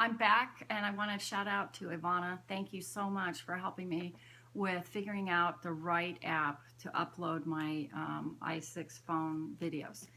I'm back, and I want to shout out to Ivana. Thank you so much for helping me with figuring out the right app to upload my i6 phone videos.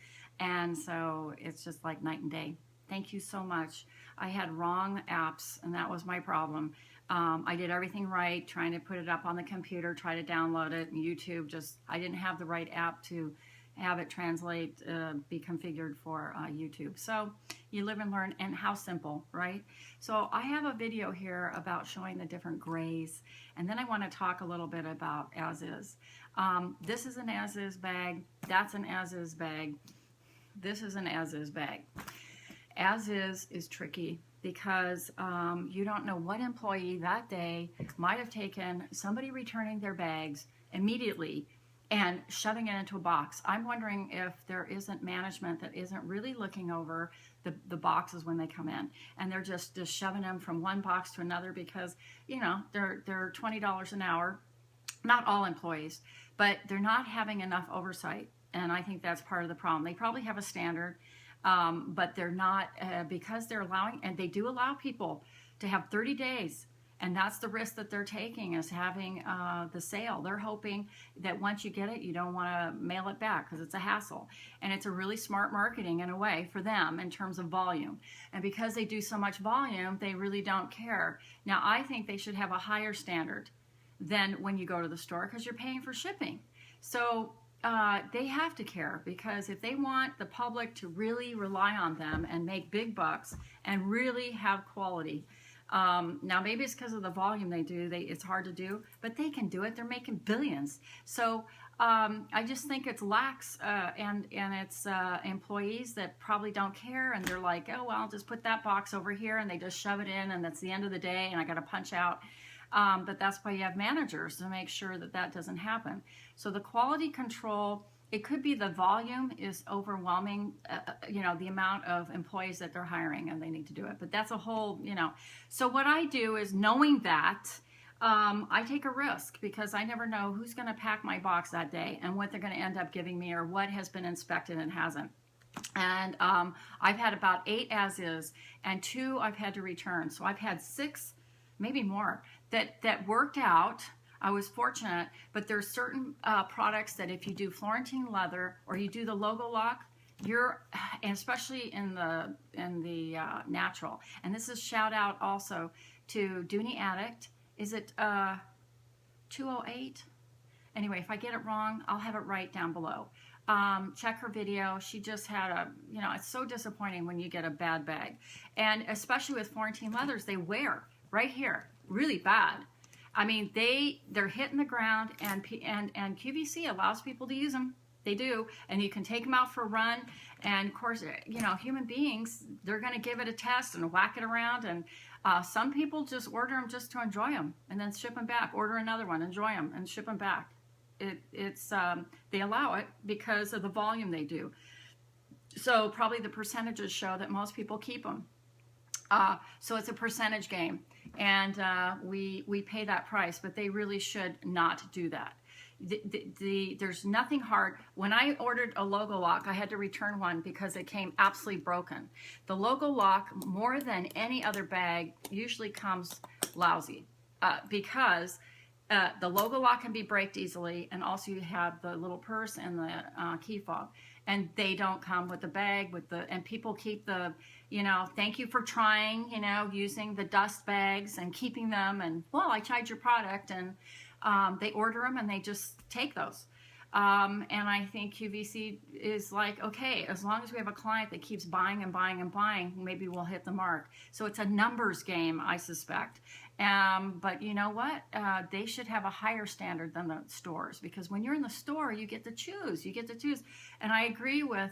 And so it's just like night and day. Thank you so much. I had wrong apps, and that was my problem. I did everything right, trying to put it up on the computer, try to download it, and YouTube I didn't have the right app to have it translate, be configured for YouTube. So you live and learn, and how simple, right? So I have a video here about showing the different grays, and then I want to talk a little bit about as-is. This is an as-is bag, that's an as-is bag, this is an as-is bag. As-is tricky because you don't know what employee that day might have taken somebody returning their bags immediately and shoving it into a box. I'm wondering if there isn't management that isn't really looking over the boxes when they come in, and they're just shoving them from one box to another because, you know, they're $20 an hour. Not all employees, but they're not having enough oversight, and I think that's part of the problem. They probably have a standard, but they're not, because they're allowing, and they do allow people to have 30 days. And that's the risk that they're taking, is having the sale. They're hoping that once you get it, you don't want to mail it back because it's a hassle. And it's a really smart marketing in a way for them in terms of volume. And because they do so much volume, they really don't care. Now, I think they should have a higher standard than when you go to the store because you're paying for shipping. So they have to care, because if they want the public to really rely on them and make big bucks and really have quality, now maybe it's because of the volume they do, it's hard to do, but they can do it. They're making billions. So I just think it's lax, and it's employees that probably don't care, and they're like, oh well, I'll just put that box over here, and they just shove it in, and that's the end of the day, and I got to punch out. But that's why you have managers to make sure that that doesn't happen. So the quality control, it could be the volume is overwhelming, you know, the amount of employees that they're hiring, and they need to do it. But that's a whole, you know. So what I do is, knowing that, I take a risk, because I never know who's going to pack my box that day and what they're going to end up giving me, or what has been inspected and hasn't. And I've had about 8 as-is, and 2 I've had to return. So I've had 6, maybe more, that worked out. I was fortunate, but there's certain products that if you do Florentine leather or you do the logo lock, and especially in the natural. And this is shout out also to Dooney Addict. Is it 208? Anyway, if I get it wrong, I'll have it right down below. Check her video. She just had you know, it's so disappointing when you get a bad bag. And especially with Florentine leathers, they wear right here really bad. I mean, they're hitting the ground, and QVC allows people to use them. They do, and you can take them out for a run. And of course, you know, human beings, they're going to give it a test and whack it around. And some people just order them just to enjoy them, and then ship them back. Order another one, enjoy them, and ship them back. They allow it because of the volume they do. So probably the percentages show that most people keep them. So it's a percentage game, and we pay that price, but they really should not do that. There's nothing hard. When I ordered a logo lock, I had to return one because it came absolutely broken. The logo lock, more than any other bag, usually comes lousy because the logo lock can be braked easily, and also you have the little purse and the key fob, and they don't come with the bag and people keep the, you know, thank you for trying, you know, using the dust bags and keeping them, and well, I tried your product, and they order them and they just take those. And I think QVC is like, okay, as long as we have a client that keeps buying and buying and buying, maybe we'll hit the mark. So it's a numbers game, I suspect. But you know what? They should have a higher standard than the stores, because when you're in the store, you get to choose. You get to choose. And I agree with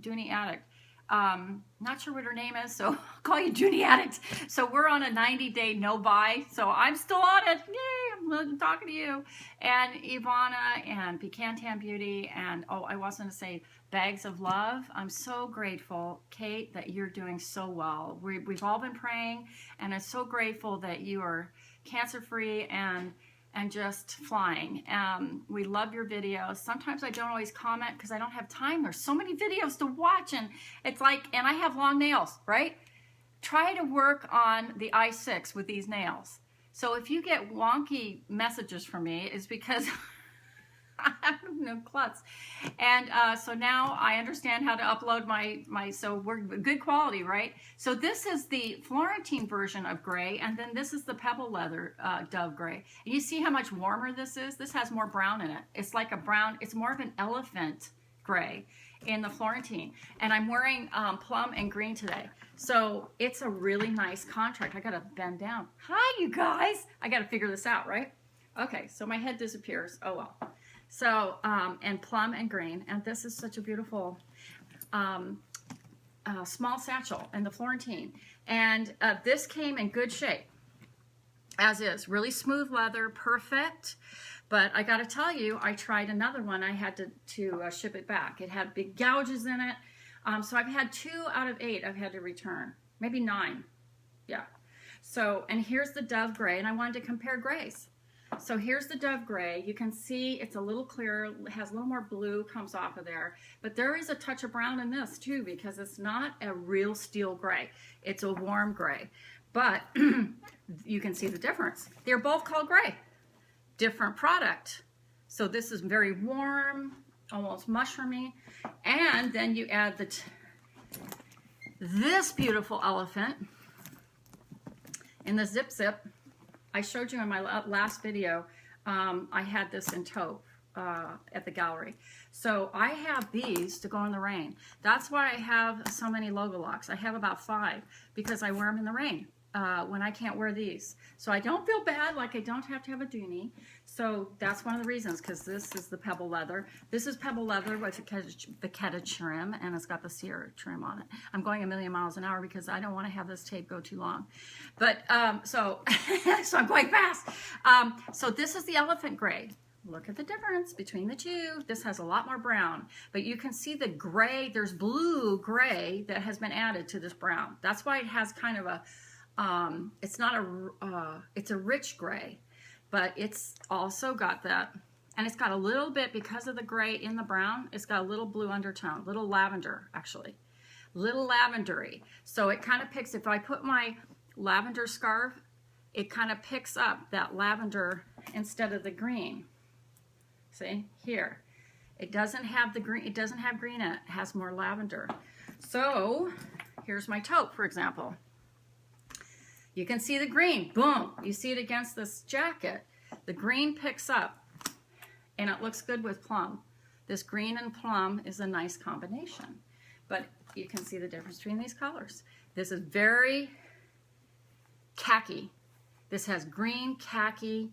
Dooney Addict. Not sure what her name is, so I'll call you Dooney Addict. So we're on a 90-day no-buy, so I'm still on it. Yay, I'm talking to you. And Ivana and Pecantan Beauty, and oh, I was going to say Bags of Love. I'm so grateful, Kate, that you're doing so well. We've all been praying, and I'm so grateful that you are cancer-free and just flying. We love your videos. Sometimes I don't always comment because I don't have time. There's so many videos to watch, and it's like, and I have long nails, right? try to work on the i6 with these nails. So if you get wonky messages from me, it's because I have no klutz. And so now I understand how to upload so we're good quality, right? So this is the Florentine version of gray, and then this is the pebble leather dove gray. And you see how much warmer this is? This has more brown in it. It's like a brown, it's more of an elephant gray in the Florentine. And I'm wearing plum and green today. So it's a really nice contrast. I gotta bend down. Hi, you guys. I gotta figure this out, right? Okay, so my head disappears. Oh well. So, and plum and green, and this is such a beautiful small satchel in the Florentine. And this came in good shape, as is. Really smooth leather, perfect. But I gotta tell you, I tried another one. I had to ship it back. It had big gouges in it. So I've had 2 out of 8 I've had to return. Maybe 9, yeah. So, and here's the dove gray, and I wanted to compare grays. So here's the dove gray. You can see it's a little clearer, has a little more blue comes off of there. But there is a touch of brown in this too, because it's not a real steel gray. It's a warm gray. But you can see the difference. They're both called gray. Different product. So this is very warm, almost mushroomy. And then you add this beautiful elephant in the zip zip. I showed you in my last video, I had this in taupe at the gallery. So I have these to go in the rain. That's why I have so many logo locks. I have about 5 because I wear them in the rain when I can't wear these. So I don't feel bad, like I don't have to have a Dooney. So that's one of the reasons, because this is the pebble leather. This is pebble leather with the Keta trim, and it's got the Sierra trim on it. I'm going 1,000,000 miles an hour because I don't want to have this tape go too long. But so I'm going fast. So this is the elephant gray. Look at the difference between the two. This has a lot more brown, but you can see the gray. There's blue gray that has been added to this brown. That's why it has kind of a it's not a it's a rich gray, but it's also got that, and it's got a little bit, because of the gray in the brown, it's got a little blue undertone, little lavender, actually, little lavendery. So it kind of picks, if I put my lavender scarf, it kind of picks up that lavender instead of the green. See here, it doesn't have the green, it doesn't have green in it, it has more lavender. So here's my taupe, for example. You can see the green, boom, you see it against this jacket. The green picks up, and it looks good with plum. This green and plum is a nice combination, but you can see the difference between these colors. This is very khaki. This has green, khaki,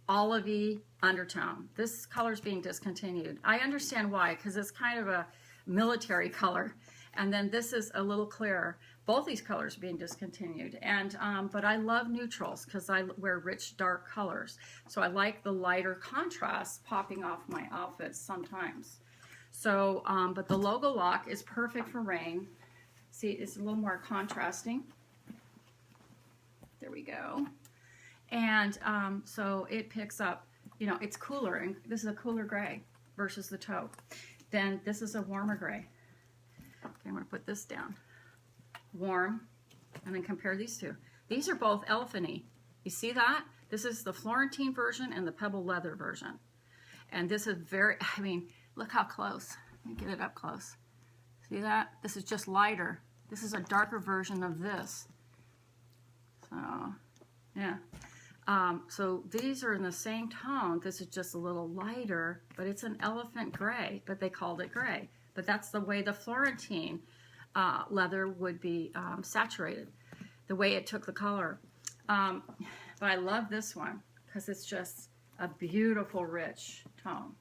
olivey undertone. This color is being discontinued. I understand why, because it's kind of a military color, and then this is a little clearer. Both these colors are being discontinued, and but I love neutrals because I wear rich, dark colors. So I like the lighter contrast popping off my outfits sometimes. So, but the logo lock is perfect for rain. See, it's a little more contrasting. There we go. And so it picks up, you know, it's cooler, and this is a cooler gray versus the taupe. Then this is a warmer gray. Okay, I'm going to put this down. Warm, and then compare these two. These are both elephant-y. You see that? This is the Florentine version and the pebble leather version. And this is very, I mean, look how close. Let me get it up close. See that? This is just lighter. This is a darker version of this. So, yeah. So these are in the same tone. This is just a little lighter, but it's an elephant gray, but they called it gray. But that's the way the Florentine leather would be saturated, the way it took the color. But I love this one because it's just a beautiful, rich tone.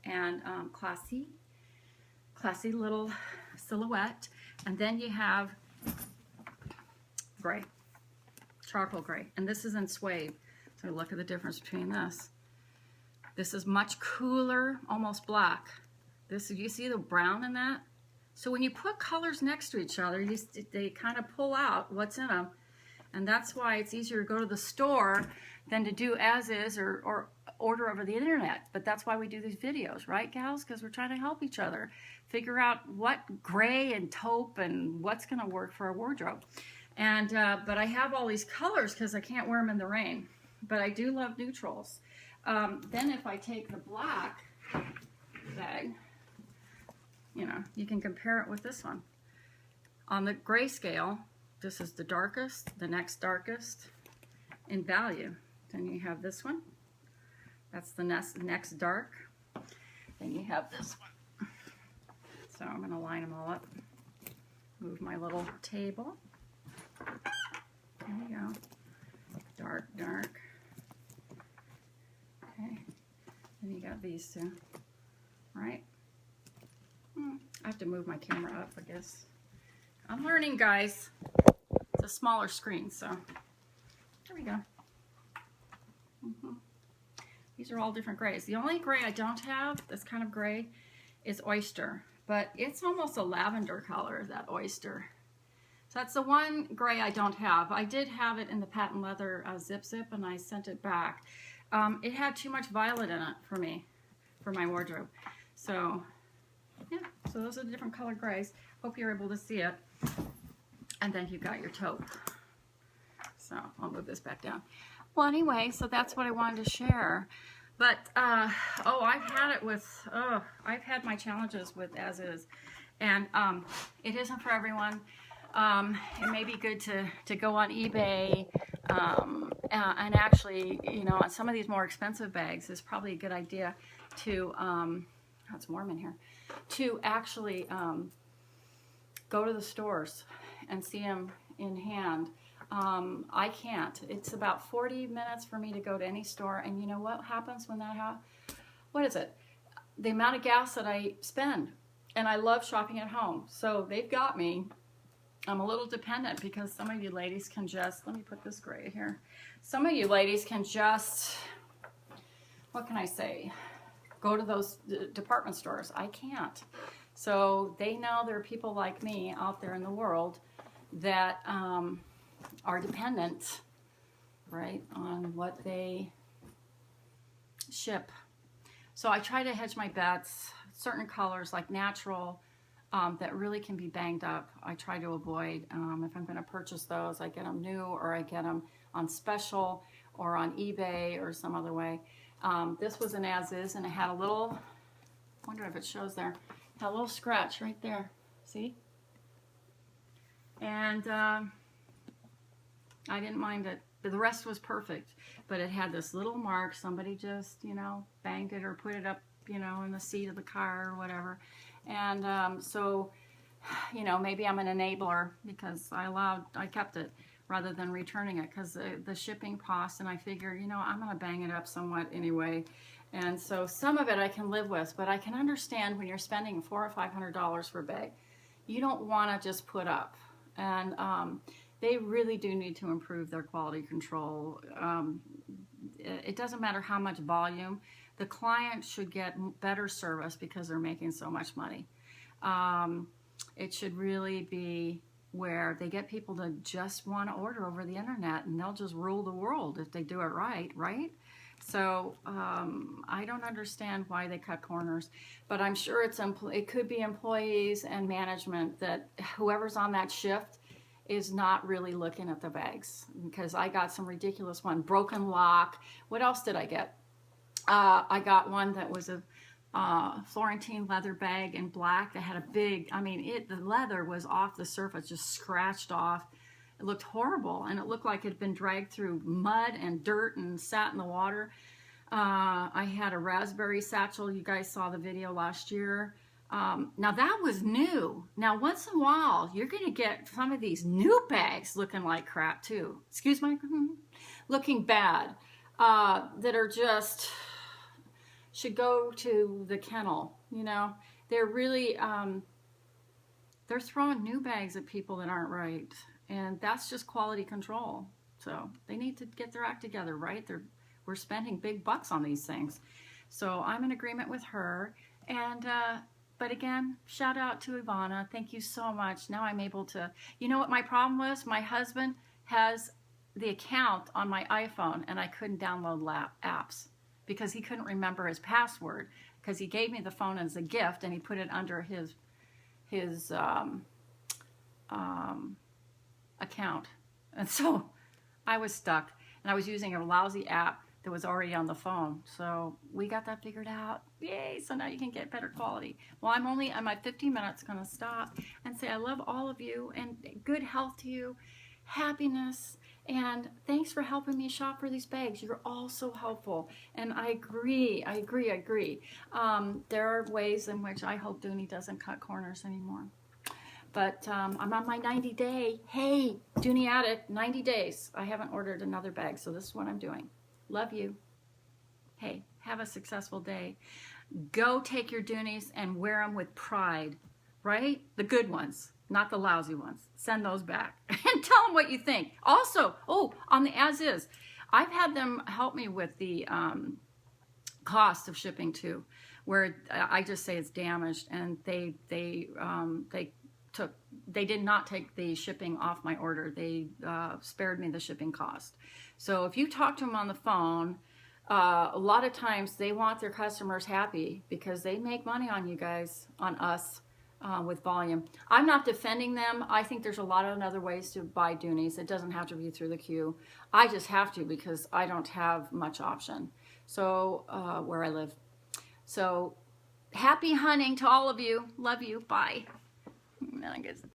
And classy little silhouette. And then you have gray, charcoal gray. And this is in suede. So look at the difference between this. This is much cooler, almost black. This, you see the brown in that? So when you put colors next to each other, they kind of pull out what's in them. And that's why it's easier to go to the store than to do as is or order over the internet. But that's why we do these videos, right, gals? Because we're trying to help each other figure out what gray and taupe and what's going to work for our wardrobe. And but I have all these colors because I can't wear them in the rain. But I do love neutrals. Then if I take the black bag, you know, you can compare it with this one. On the grayscale, this is the darkest, the next darkest in value. Then you have this one. That's the next dark. Then you have this one. So I'm going to line them all up. Move my little table. There we go. Dark, dark. Okay. Then you got these two. Right? I have to move my camera up, I guess. I'm learning, guys. It's a smaller screen, so there we go. These are all different grays. The only gray I don't have that's kind of gray is oyster, but it's almost a lavender color, that oyster. So that's the one gray I don't have. I did have it in the patent leather zip, and I sent it back. It had too much violet in it for me, for my wardrobe. So yeah, so those are the different color grays. Hope you're able to see it. And then you've got your taupe. So I'll move this back down. Well, anyway, so that's what I wanted to share. But, oh, I've had my challenges with ASIS. And it isn't for everyone. It may be good to go on eBay and actually, you know, on some of these more expensive bags, it's probably a good idea to, it's warm in here, to actually go to the stores and see them in hand. I can't. It's about 40 minutes for me to go to any store, and you know what happens when that happens? What is it? The amount of gas that I spend, and I love shopping at home. So they've got me. I'm a little dependent because some of you ladies can just, let me put this gray here. Some of you ladies can just, what can I say? Go to those department stores. I can't. So they know there are people like me out there in the world that are dependent, right, on what they ship. So I try to hedge my bets. Certain colors like natural that really can be banged up, I try to avoid. If I'm going to purchase those, I get them new, or I get them on special, or on eBay, or some other way. This was an as-is, and it had a little, I wonder if it shows there, it had a little scratch right there, see? And I didn't mind it, but the rest was perfect. But it had this little mark, somebody just, you know, banged it or put it up, you know, in the seat of the car or whatever. And so, you know, maybe I'm an enabler because I kept it rather than returning it because the shipping cost, and I figure, you know, I'm going to bang it up somewhat anyway. And so some of it I can live with, but I can understand when you're spending $400 or $500 for a bag, you don't want to just put up. And they really do need to improve their quality control. It doesn't matter how much volume. The client should get better service because they're making so much money. It should really be where they get people to just want to order over the internet, and they'll just rule the world if they do it right, right? So I don't understand why they cut corners, but I'm sure it could be employees and management that whoever's on that shift is not really looking at the bags, because I got some ridiculous one, broken lock. What else did I get? I got one that was a Florentine leather bag in black that had a big, I mean, the leather was off the surface, just scratched off. It looked horrible, and it looked like it had been dragged through mud and dirt and sat in the water. I had a raspberry satchel. You guys saw the video last year. Now that was new. Now once in a while, you're going to get some of these new bags looking like crap too. Excuse my, looking bad. That are just, should go to the kennel, you know. They're really, they're throwing new bags at people that aren't right. And that's just quality control. So they need to get their act together, right? We're spending big bucks on these things. So I'm in agreement with her. And, but again, shout out to Ivana. Thank you so much. Now I'm able to, you know what my problem was? My husband has the account on my iPhone, and I couldn't download apps because he couldn't remember his password, because he gave me the phone as a gift and he put it under his account. And so I was stuck, and I was using a lousy app that was already on the phone. So we got that figured out. Yay, so now you can get better quality. Well, I'm at 15 minutes going to stop and say I love all of you and good health to you, happiness, and thanks for helping me shop for these bags. You're all so helpful. And I agree. There are ways in which I hope Dooney doesn't cut corners anymore. But I'm on my 90-day. Hey, Dooney Addict, 90 days. I haven't ordered another bag, so this is what I'm doing. Love you. Hey, have a successful day. Go take your Dooneys and wear them with pride, right? The good ones, not the lousy ones. Send those back and tell them what you think. Also, on the ASIS, I've had them help me with the cost of shipping too, where I just say it's damaged, and they did not take the shipping off my order. They spared me the shipping cost. So if you talk to them on the phone, a lot of times they want their customers happy because they make money on you guys, on us, with volume. I'm not defending them. I think there's a lot of other ways to buy Dooneys. It doesn't have to be through the queue. I just have to because I don't have much option. So where I live. So happy hunting to all of you. Love you. Bye. And I guess